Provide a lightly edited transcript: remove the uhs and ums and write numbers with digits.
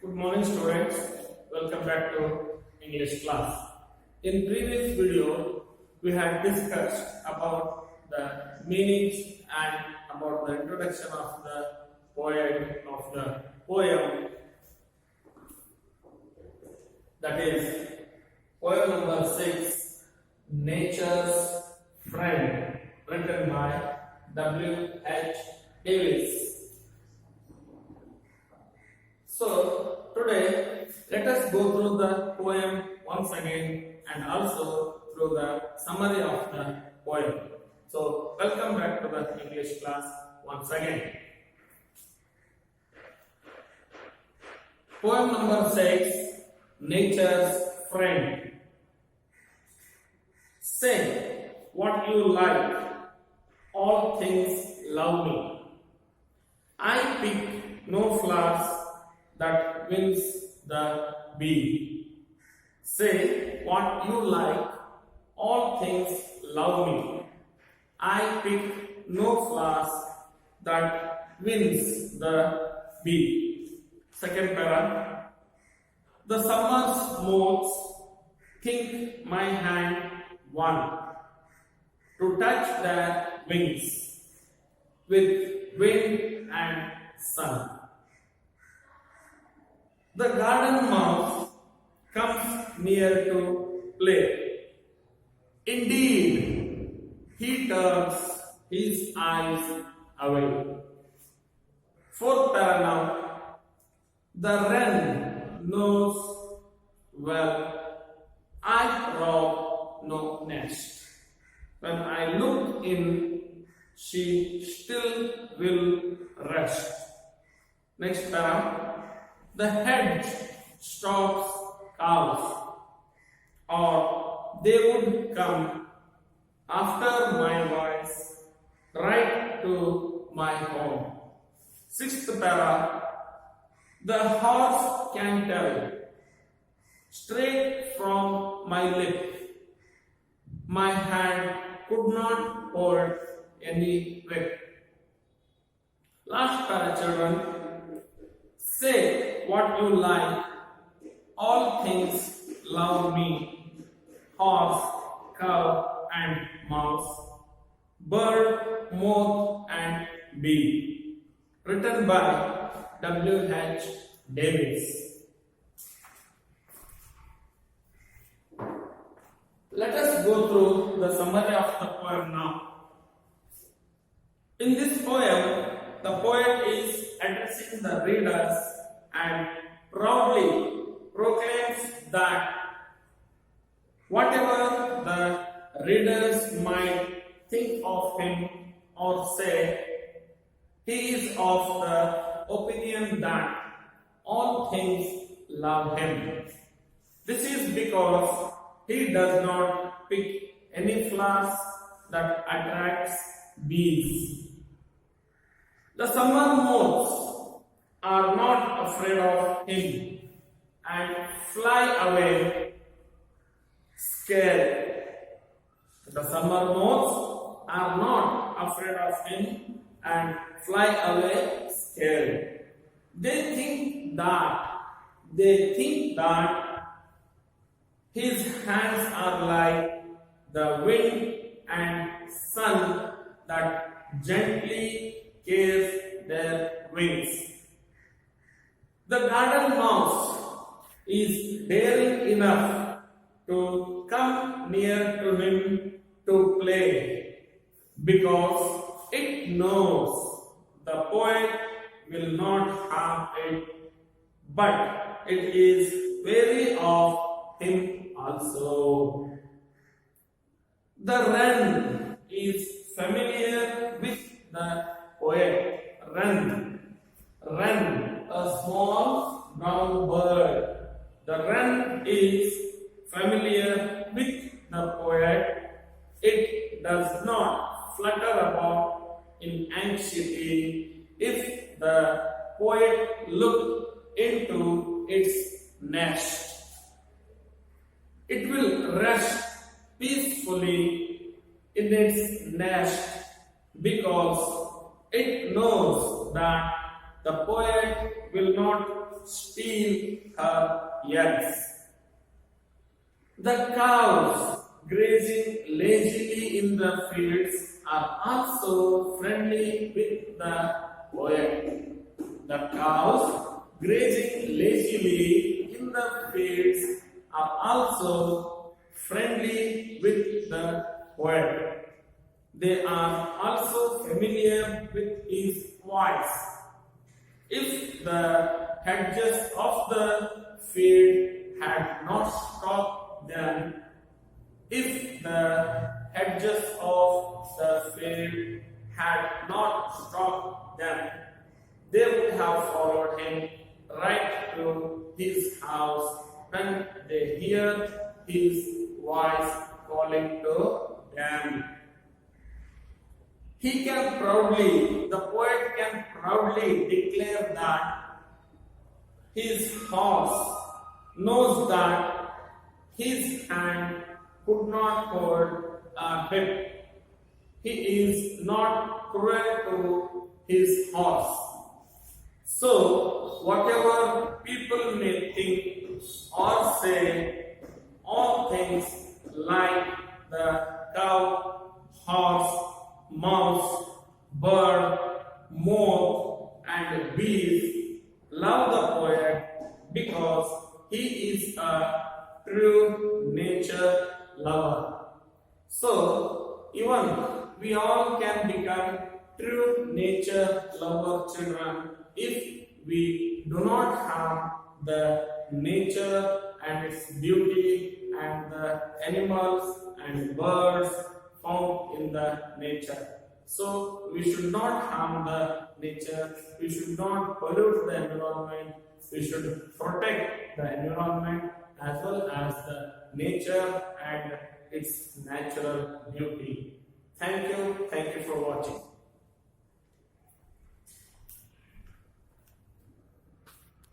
Good morning students, welcome back to English class. In previous video, we had discussed about the meanings and about the introduction of the poet of the poem, that is poem number 6, Nature's Friend, written by W.H. Davis. So today let us go through the poem once again and also through the summary of the poem. So welcome back to the English class once again. Poem number 6, Nature's Friend. Say what you like, all things love me. I pick no flowers that wins the bee. Say what you like, all things love me. I pick no flowers that wins the bee. Second para. The summer's moths think my hand one to touch their wings with wind and sun. The garden mouse comes near to play. Indeed, he turns his eyes away. Fourth para now. The wren knows well I rob no nest. When I look in, she still will rest. Next para. The hedge stops cows, or they would come after my voice right to my home. Sixth para. The horse can tell straight from my lip. My hand could not hold any whip. Last para, children. Say what you like, all things love me. Horse, cow and mouse, bird, moth and bee. Written by W.H. Davis. Let us go through the summary of the poem now. In this poem, the poet is addressing the readers and proudly proclaims that whatever the readers might think of him or say, he is of the opinion that all things love him. This is because he does not pick any flowers that attracts bees. The summer moths are not afraid of him and fly away scared. The summer moths are not afraid of him and fly away scared. They think that his hands are like the wind and sun that gently carries their wings. The garden mouse is daring enough to come near to him to play because it knows the poet will not harm it, but it is wary of him also. The wren is familiar with the poet. Wren, a small brown bird. The wren is familiar with the poet. It does not flutter about in anxiety if the poet looked into its nest. It will rest peacefully in its nest because it knows that the poet will not steal her eggs. The cows grazing lazily in the fields are also friendly with the poet. The cows grazing lazily in the fields are also friendly with the poet. They are also familiar with his voice. If the hedges of the field had not stopped them, if the hedges of the field had not stopped them, they would have followed him right to his house when they hear his voice calling to them. The poet can proudly declare that his horse knows that his hand could not hold a whip. He is not cruel to his horse. So, whatever people may think or say, all things like the cow, horse, mouse, bird, moth, and bees love the poet because he is a true nature lover. So, even we all can become true nature lover children if we do not harm the nature and its beauty and the animals and birds found in the nature. So we should not harm the nature, we should not pollute the environment, we should protect the environment as well as the nature and its natural beauty. Thank you for watching.